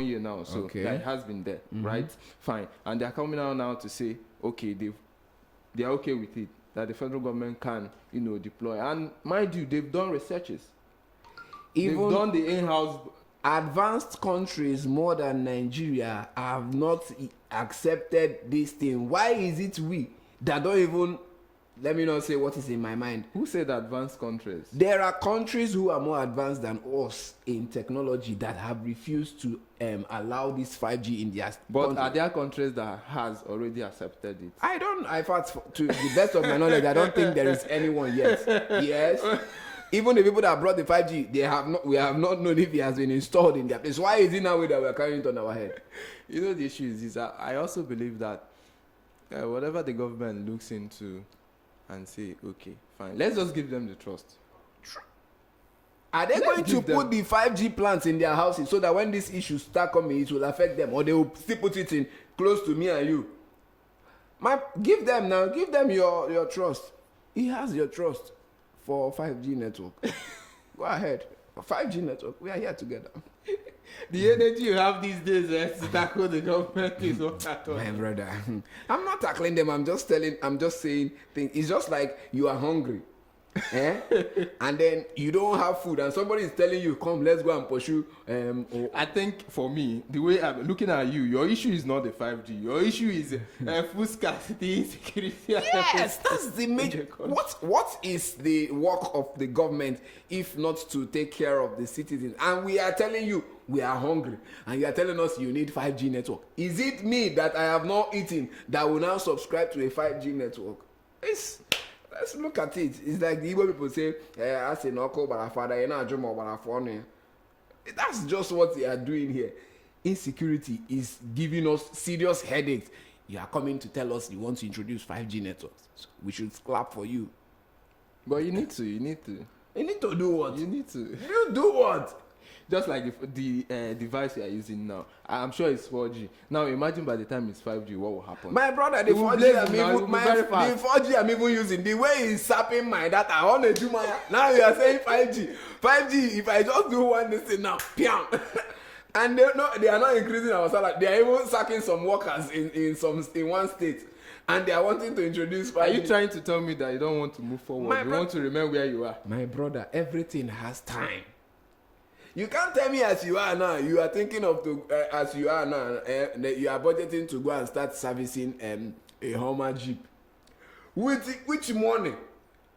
1 year now, so that it has been there, right? Fine. And they are coming out now to say, okay, they are okay with it, that the federal government can, deploy. And mind you, they've done researches. They've done the in-house. Advanced countries more than Nigeria have not accepted this thing. Why is it we that don't even, let me not say what is in my mind. Who said advanced countries? There are countries who are more advanced than us in technology that have refused to allow this 5G in their But are there countries that has already accepted it? To the best of my knowledge, I don't think there is anyone yet. Yes. Even the people that brought the 5G, we have not known if it has been installed in their place. Why is it now that we're carrying it on our head? The issue is that I also believe that whatever the government looks into and say, okay, fine, let's just give them the trust. Are they going to put the 5G plants in their houses so that when these issues start coming, it will affect them, or they will still put it in close to me and you? Give them your trust. He has your trust for 5G network. Go ahead. 5G network. We are here together. The energy you have these days to tackle the government is what I thought. My brother, I'm not tackling them. I'm just saying things. It's just like you are hungry. And then you don't have food, and somebody is telling you, come, let's go and pursue. I think for me, the way I'm looking at you, your issue is not the 5G. Your issue is food scarcity, insecurity. Yes, that's the major. What is the work of the government if not to take care of the citizens? And we are telling you we are hungry, and you are telling us you need 5G network. Is it me that I have not eaten that will now subscribe to a 5G network? Let's look at it. It's like the Igbo people say, I say no call but father, you know, Jomo but phone. That's just what they are doing here. Insecurity is giving us serious headaches. You are coming to tell us you want to introduce 5G networks. So we should clap for you. But you need to. You need to do what? You need to. You do what? Just like the device you are using now. I'm sure it's 4G. Now imagine by the time it's 5G, what will happen? My brother, the 4G I'm even using, the way it's sapping my data, I want to do my. Now you are saying 5G. 5G, if I just do one thing now, piam. And they are not increasing our salary. They are even sacking some workers in one state. And they are wanting to introduce 5G. Are you trying to tell me that you don't want to move forward? You want to remain where you are? My brother, everything has time. You can't tell me as you are now, you are thinking of as you are now, you are budgeting to go and start servicing a Hummer Jeep. With which money?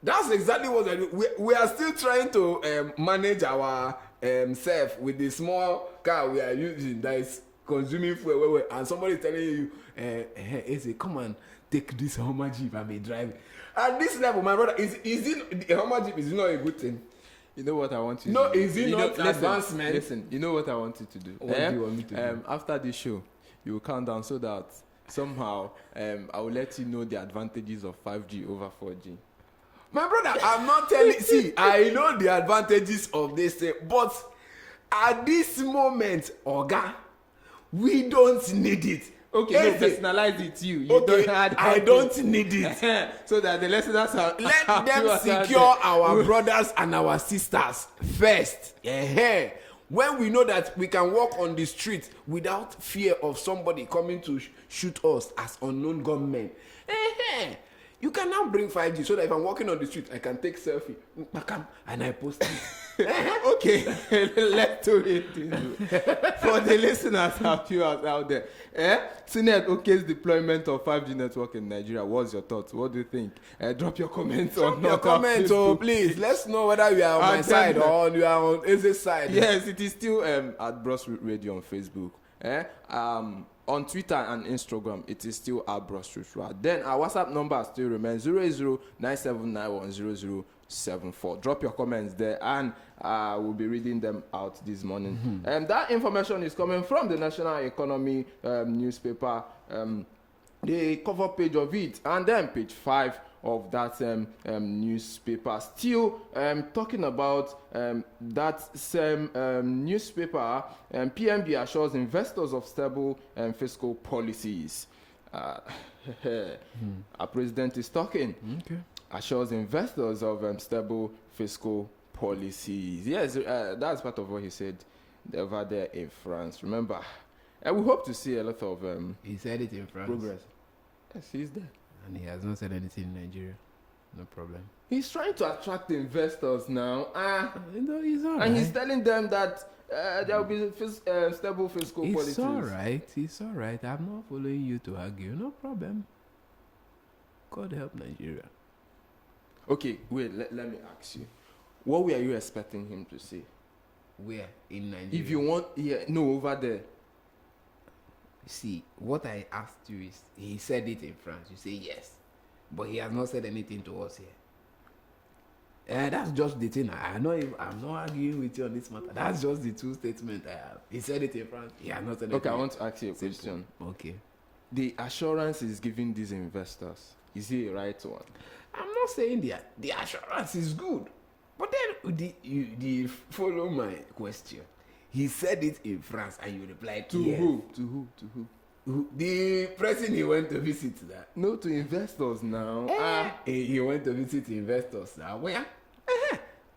That's exactly what I do. We are still trying to manage our self with the small car we are using that is consuming fuel. And somebody is telling you, hey, come on, take this Hummer Jeep and be driving. At this level, my brother, the Hummer Jeep is not a good thing. You know what I want you to do? No, is it not advancement? Listen, you know what I want you to do? What do you want me to do? After this show, you will count down so that somehow I will let you know the advantages of 5G over 4G. My brother, I'm not telling. See, I know the advantages of this thing, but at this moment, Oga, we don't need it. Okay, no, personalize it to you. I don't need it. So that the listeners are... Let them secure our brothers and our sisters first. When we know that we can walk on the street without fear of somebody coming to shoot us as unknown gunmen. You can now bring 5G so that if I'm walking on the street, I can take selfie and I post it. Okay, let's do it. For the listeners out there, Sinet Oke's deployment of 5G network in Nigeria, what's your thoughts? What do you think? Drop your comments on your comments, please. Let's know whether you are on my side or you are on Eze's side. Yes, it is still at Bros Radio on Facebook. On Twitter and Instagram, it is still at Bros Radio. Then our WhatsApp number still remains 08097910074. Drop your comments there, and we'll be reading them out this morning. That information is coming from the National Economy newspaper, the cover page of it, and then page 5 of that newspaper. Still talking about that same newspaper, PNB assures investors of stable fiscal policies. Our president is talking. Okay. Assures investors of stable fiscal policies. Yes, that's part of what he said. over there in France. Remember, and we hope to see a lot of He said it in France. progress. Yes, he's there. And he has not said anything in Nigeria. No problem. He's trying to attract investors now. No, he's all And right. he's telling them that there will be stable fiscal policies. It's all right. It's all right. I'm not following you to argue. No problem. God help Nigeria. Okay, wait, let me ask you. What were you expecting him to say? Where? In Nigeria? If you want, no, over there. See, what I asked you is, he said it in France. You say yes. But he has not said anything to us here. That's just the thing. I'm not arguing with you on this matter. That's just the two statements I have. He said it in France. He has not said anything. Okay, I want to ask you a question. Okay. The assurance is giving these investors, is it a right one? I'm not saying the assurance is good. But then, do you follow my question? He said it in France and you replied To yes. who? To who? To who? The person he went to visit that. No, to investors now. He went to visit investors now. Where?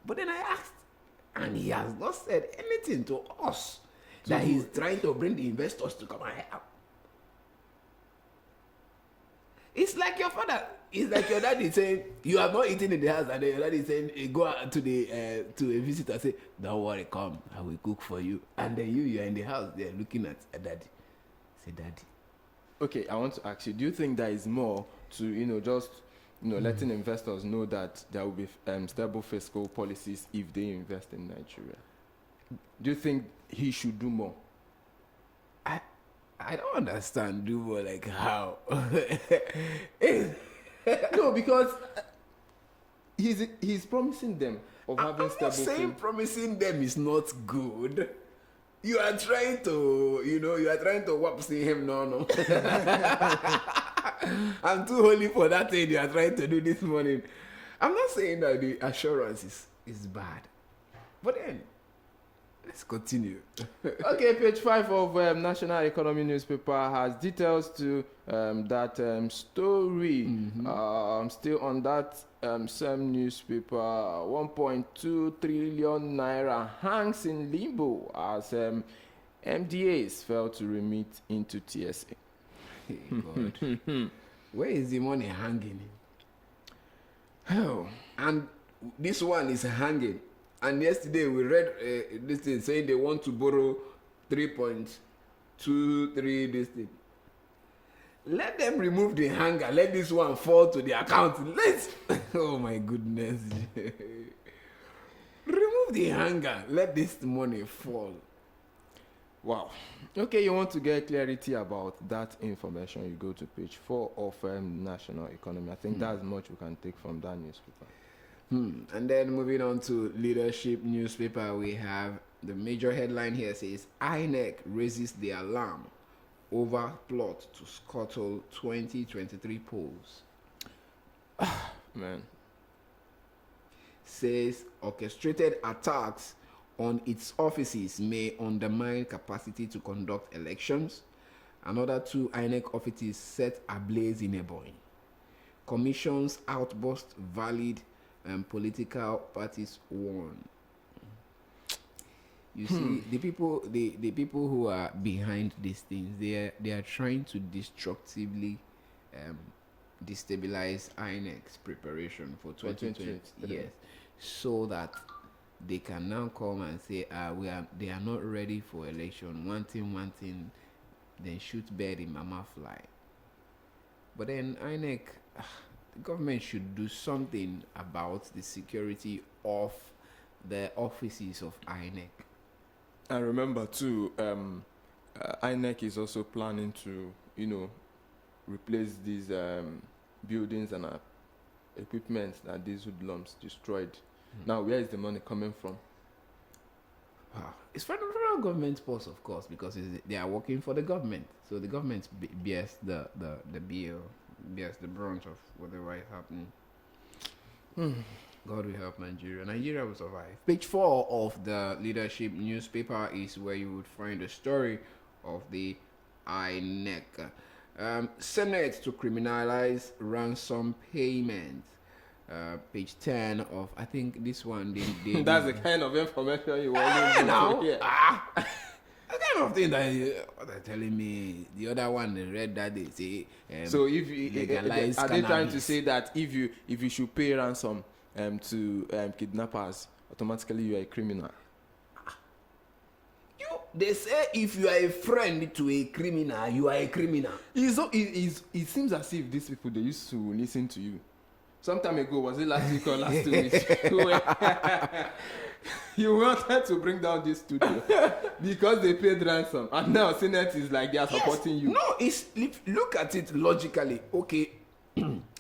But then I asked, and he has not said anything to us that he's trying to bring the investors to come and help. It's like your father. It's like your daddy saying you have not eaten in the house, and then your daddy saying go out to the to a visitor and say, "Don't worry, come, I will cook for you." And then you're in the house there looking at a daddy. Say, "Daddy." Okay, I want to ask you, do you think there is more to, just, letting investors know that there will be stable fiscal policies if they invest in Nigeria? Do you think he should do more? I don't understand. Do more like how? No, because he's promising them of having I'm stable not saying promising them is not good. You are trying to whop see him. No. I'm too holy for that thing you are trying to do this morning. I'm not saying that the assurance is bad. But then, let's continue. Okay, page 5 of National Economy newspaper has details to that story. Still on that same newspaper, 1.2 trillion naira hangs in limbo as MDAs fail to remit into TSA. Hey, God. Where is the money hanging? Oh. And this one is hanging. And yesterday we read this thing saying they want to borrow 3.23 this thing. Let them remove the hanger. Let this one fall to the account. Oh my goodness. Remove the hanger. Let this money fall. Wow. Okay, you want to get clarity about that information, you go to page 4 of National Economy. I think that's much we can take from that newspaper. And then moving on to Leadership newspaper, we have the major headline here says INEC raises the alarm over plot to scuttle 2023 polls. Man. Says orchestrated attacks on its offices may undermine capacity to conduct elections. Another 2 INEC offices set ablaze in Ebonyi. Commission's outburst valid and political parties won. You see, the people who are behind these things, they are trying to destructively destabilize INEC's preparation for 2020. Yes, so that they can now come and say, they are not ready for election. One thing, then shoot bird in mama fly. But then INEC, the government should do something about the security of the offices of INEC. And remember too, INEC is also planning to, replace these buildings and equipment that these hoodlums destroyed. Now, where is the money coming from? It's federal government purse, of course, because they are working for the government. So the government bears the bill, bears the brunt of whatever is happening. God will help Nigeria. Nigeria will survive. Page 4 of the Leadership newspaper is where you would find the story of the INEC. Senate to criminalize ransom payment. page 10 of, I think this one, they That's the kind of information you want now. to hear. That kind of thing that what they're telling me. The other one they read that they say. So if legalize are they trying to cannabis. say that if you should pay ransom to kidnappers, automatically you are a criminal? They say if you are a friend to a criminal, you are a criminal. It seems as if these people, they used to listen to you. Some time ago, was it last week or last 2 weeks? You wanted to bring down this studio because they paid ransom, and now Senate is like they are supporting you. No, look at it logically. Okay,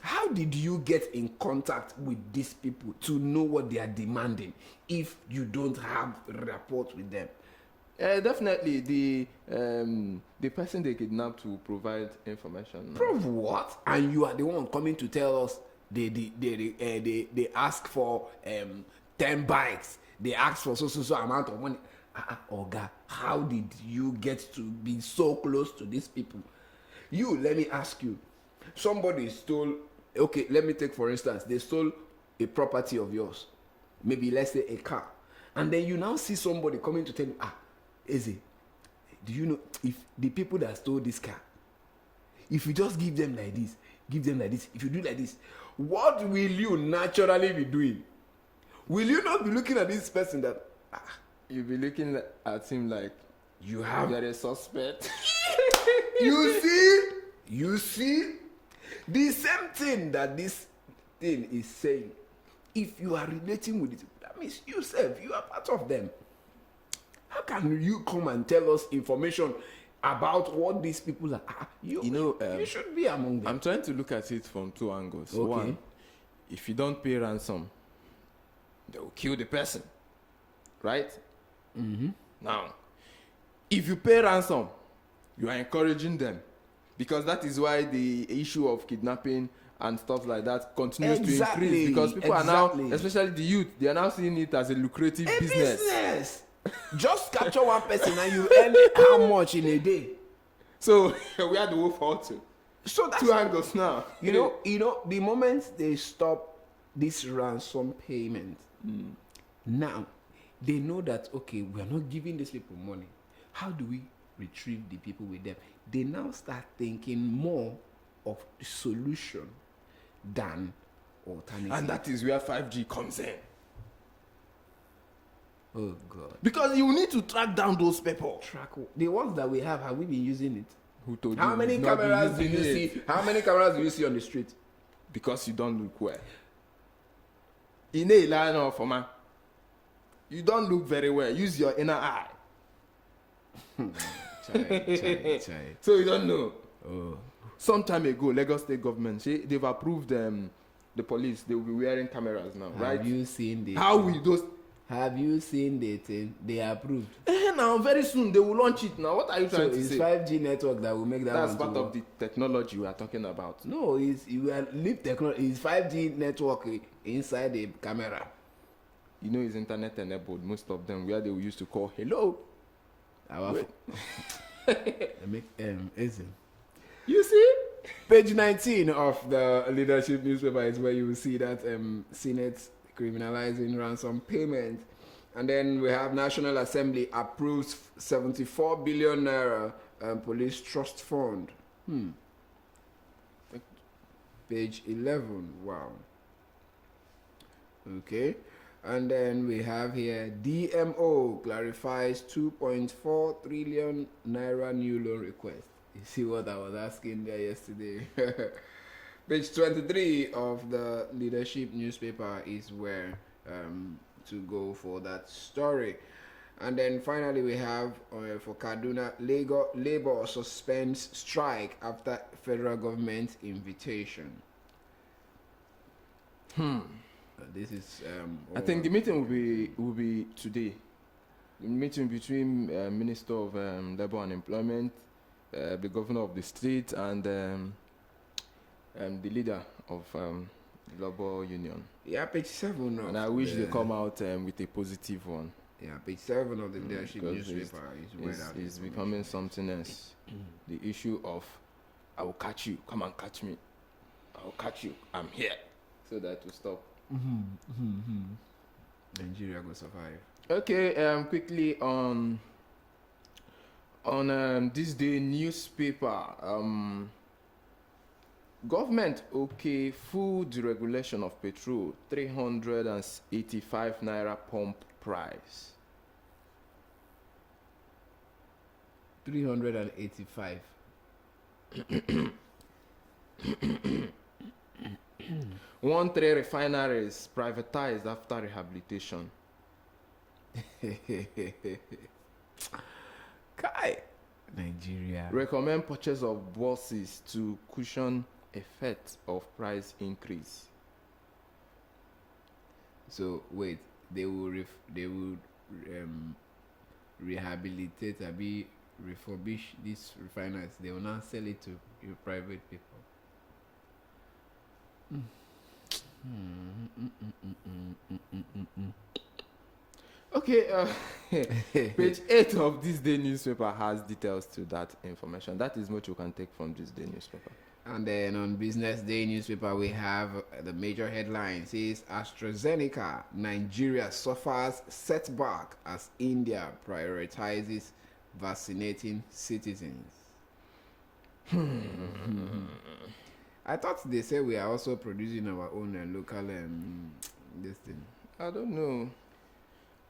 how did you get in contact with these people to know what they are demanding if you don't have rapport with them? Definitely, the person they kidnapped will provide information. Prove what? And you are the one coming to tell us they ask for 10 bikes. They ask for so amount of money. Oga, how did you get to be so close to these people? Let me ask you. Somebody stole. Okay, let me take for instance. They stole a property of yours. Maybe let's say a car, and then you now see somebody coming to tell you, Eze, do you know if the people that stole this car, if you just give them like this, if you do like this, what will you naturally be doing? Will you not be looking at this person that You'll be looking at him like you're a suspect? You see the same thing that this thing is saying. If you are relating with it, that means you are part of them. How can you come and tell us information about what these people are? You should be among them. I'm trying to look at it from two angles. Okay. One, if you don't pay ransom, they will kill the person, right? Mm-hmm. Now, if you pay ransom, you are encouraging them, because that is why the issue of kidnapping and stuff like that continues to increase, because people are now, especially the youth, they are now seeing it as a lucrative business. Just capture one person and you earn how much in a day? So we are the wolf fall to. So that's two angles now. You know, the moment they stop this ransom payment, now they know that, okay, we are not giving these people money. How do we retrieve the people with them? They now start thinking more of the solution than alternative. And that is where 5G comes in. Oh God! Because you need to track down those people. The ones that we have we been using it? Who told you? How many cameras do you see? How many cameras do you see on the street? Because you don't look well. In a line of man, you don't look very well. Use your inner eye. Chai. So you don't know. Oh. Some time ago, Lagos State government, they've approved the police. They will be wearing cameras now, right? Have you seen the? Have you seen the thing? They approved. Now very soon they will launch it. Now, what are you trying to say? So it's 5G network that will make that. That's part of the technology we are talking about. No, leave technology. It's 5G network inside the camera. You know, it's internet enabled. Most of them, where they will used to call hello. You see, page 19 of the leadership newspaper is where you will see that Senate criminalizing ransom payment, and then we have National Assembly approves 74 billion naira police trust fund. Page 11. Wow. Okay. And then we have here DMO clarifies 2.4 trillion naira new loan request. You see what I was asking there yesterday. Page 23 of the leadership newspaper is where to go for that story. And then finally we have for Kaduna, Labour suspends strike after federal government invitation. This is. I think the meeting will be today. The meeting between Minister of Labour and Employment, the governor of the state, and the leader of the Labour Union. Yeah, page 7. And I wish they come out with a positive one. Yeah, page 7 of the leadership newspaper is becoming something else. The issue of I will catch you, come and catch me. I will catch you, I'm here. so that will stop. Nigeria will survive. Okay, quickly on this day newspaper, government okay food regulation of petrol 385 naira pump price. 385. One three refineries privatized after rehabilitation. Kai. Nigeria. Recommend purchase of buses to cushion effect of price increase. So wait, they will rehabilitate or be refurbish these refiners. They will now sell it to your private people. Okay, page 8 of this day newspaper has details to that information. That is what you can take from this day newspaper. And then on Business Day newspaper, we have the major headline says AstraZeneca, Nigeria suffers setback as India prioritizes vaccinating citizens. I thought they said we are also producing our own local this thing. I don't know.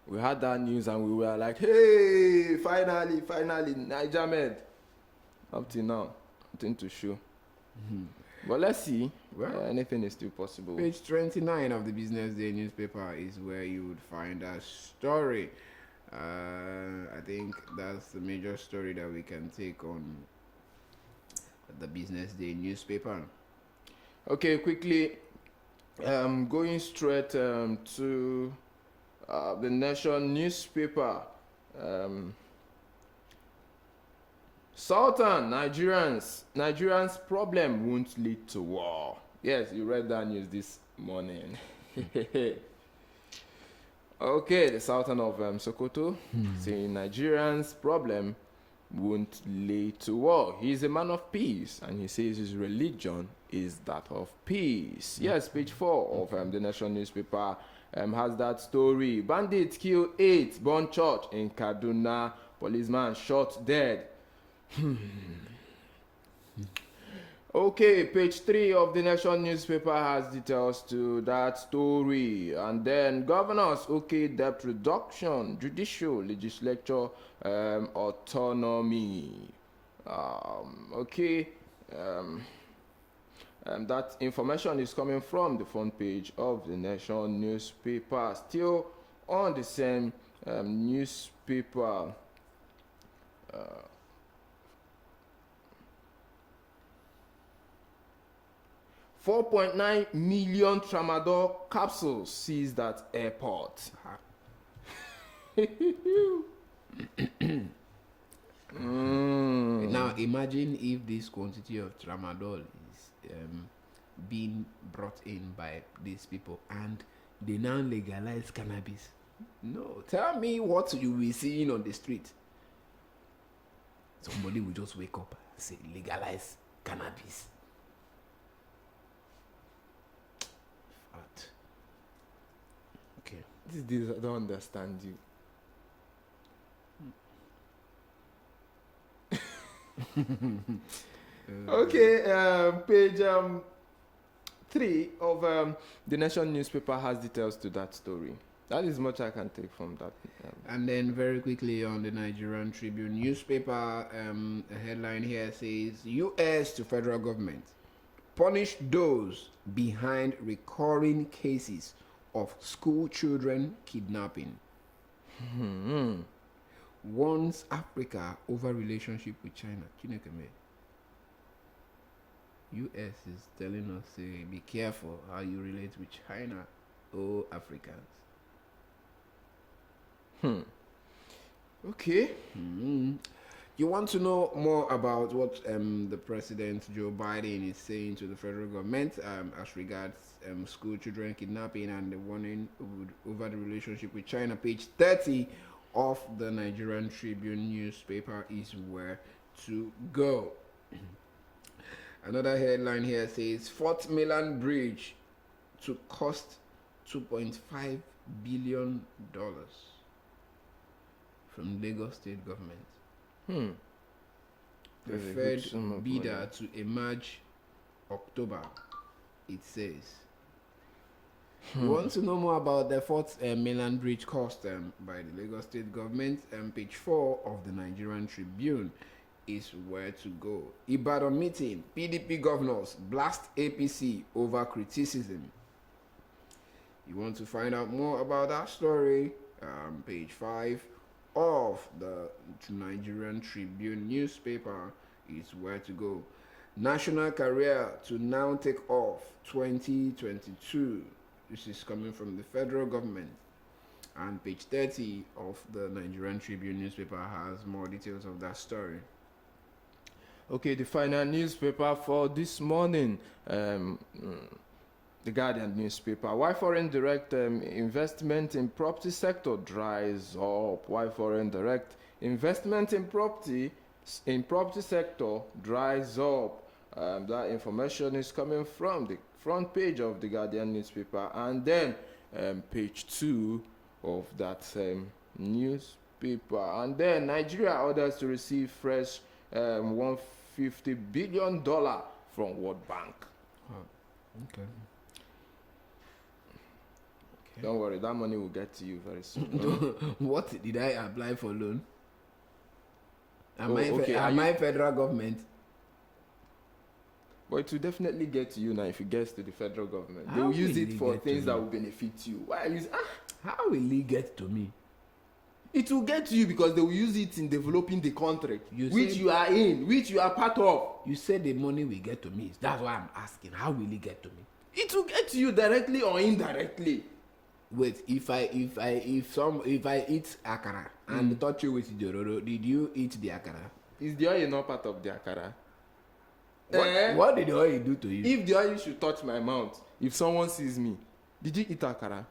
We had that news and we were like, hey, finally, Niger Med. Up till now, nothing to show. But let's see. Well, anything is still possible. Page 29 of the Business Day newspaper is where you would find a story. I think that's the major story that we can take on the Business Day newspaper. Okay, quickly, going straight to the Nation newspaper. Sultan, Nigerians problem won't lead to war. Yes, you read that news this morning. Okay, the Sultan of Sokoto saying Nigerians problem won't lead to war. He's a man of peace, and he says his religion is that of peace. Yes, page 4 of the Nation newspaper has that story. Bandits kill 8 born church in Kaduna. Policeman shot dead. Okay, page 3 of the Nation newspaper has details to that story. And then governors okay debt reduction, judicial legislature autonomy. That information is coming from the front page of the Nation newspaper. Still on the same newspaper. 4.9 million tramadol capsules seized at airport. Now imagine if this quantity of tramadol is being brought in by these people and they now legalize cannabis. No, tell me what you will be seeing on the street. Somebody will just wake up and say legalize cannabis. Okay. These I don't understand you. Okay, page 3 of the Nation newspaper has details to that story. That is much I can take from that. And then very quickly on the Nigerian Tribune newspaper, a headline here says, U.S. to federal government, punish those behind recurring cases of school children kidnapping. Warns Africa over relationship with China. U.S. is telling us, be careful how you relate with China, oh Africans. Okay. You want to know more about what the President Joe Biden is saying to the federal government as regards school children kidnapping and the warning over the relationship with China? Page 30 of the Nigerian Tribune newspaper is where to go. Another headline here says Fort Milan Bridge to cost $2.5 billion from Lagos state government. Preferred bidder to emerge October, it says. You want to know more about the fourth mainland bridge cost by the Lagos state government? Page 4 of the Nigerian Tribune is where to go. Ibadan meeting, PDP governors blast APC over criticism. You want to find out more about that story? Page 5 of the Nigerian Tribune newspaper is where to go. National career to now take off 2022. This is coming from the federal government. And page 30 of the Nigerian Tribune newspaper has more details of that story. Okay, the final newspaper for this morning, the Guardian newspaper. Why foreign direct investment in property sector dries up? Why foreign direct investment in property sector dries up? That information is coming from the front page of the Guardian newspaper, and then page 2 of that newspaper. And then Nigeria orders to receive fresh $150 billion from World Bank. Okay. Don't worry, that money will get to you very soon. What did I apply for loan? Am Okay, I federal government? But it will definitely get to you now if it gets to the federal government. They How will use will it it for get things to that you? will benefit you. Why use How will it get to me? It will get to you because they will use it in developing the country, which said- you are in, which you are part of. You said the money will get to me. That's why I'm asking. How will it get to me? It will get to you directly or indirectly. Wait, if I eat akara and touch you with jororo, did you eat the akara? Is the oil not part of the akara? What did the oil do to you? If the oil should touch my mouth, if someone sees me, did you eat akara?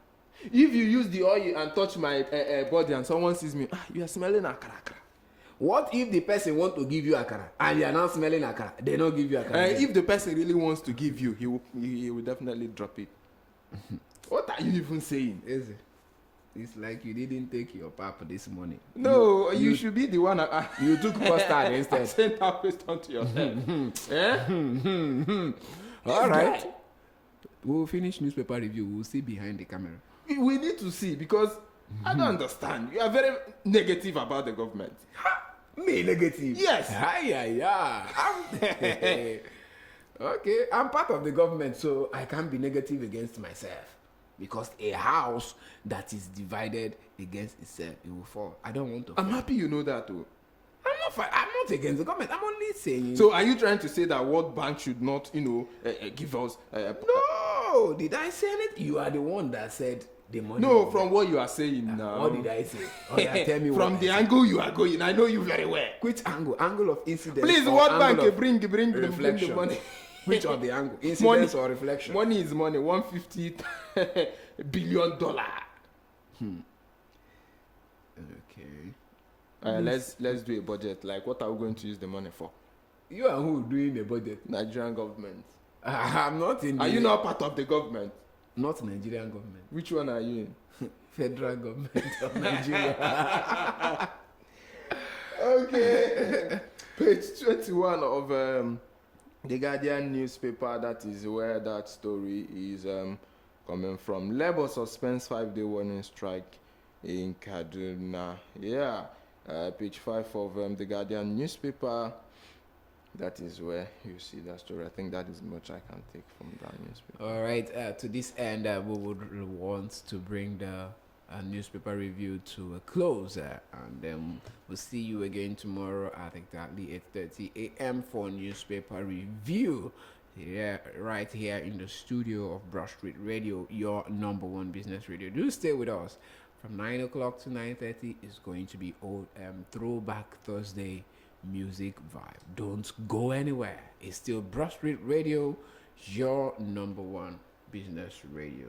If you use the oil and touch my body and someone sees me, you are smelling akara. What if the person want to give you akara and you are not smelling akara? They don't give you akara. If the person really wants to give you, he will definitely drop it. What are you even saying? Is it? It's like you didn't take your pap this morning. No, you should be the one. You took custard instead. Send that question to yourself. All right. We'll finish newspaper review. We'll see behind the camera. We need to see because I don't understand. You are very negative about the government. Me negative? Yes. Okay, I'm part of the government, so I can't be negative against myself. Because a house that is divided against itself, it will fall. I don't want to fall. I'm happy you know that too. I'm not against the government. I'm only saying. So are you trying to say that World Bank should not, give us? No, did I say it? You are the one that said the money. No, from what you are saying now. What did I say? Oh, yeah, tell me from what the angle you are going, I know you very well. Which angle? Angle of incident. Please, or World angle Bank of bring the reflection? money. Which of the angle? Incidents or reflection? Money is money. $150 billion. Okay. Let's do a budget. Like, what are we going to use the money for? You are who doing the budget? Nigerian government. I'm not in. Are you not part of the government? Not Nigerian government. Which one are you in? Federal government of Nigeria. Okay. Page 21 of the Guardian newspaper. That is where that story is coming from. Labour suspends 5-day warning strike in Kaduna. Yeah. Page 5 of the Guardian newspaper. That is where you see that story. I think that is much I can take from that newspaper. All right. To this end, we would want to bring the newspaper review to a close, and then we'll see you again tomorrow at exactly 8:30 a.m. for newspaper review. Yeah, right here in the studio of Brush Street Radio, your number one business radio. Do stay with us. From 9 o'clock to 9:30 is going to be old Throwback Thursday music vibe. Don't go anywhere. It's still Brush Street Radio, your number one business radio.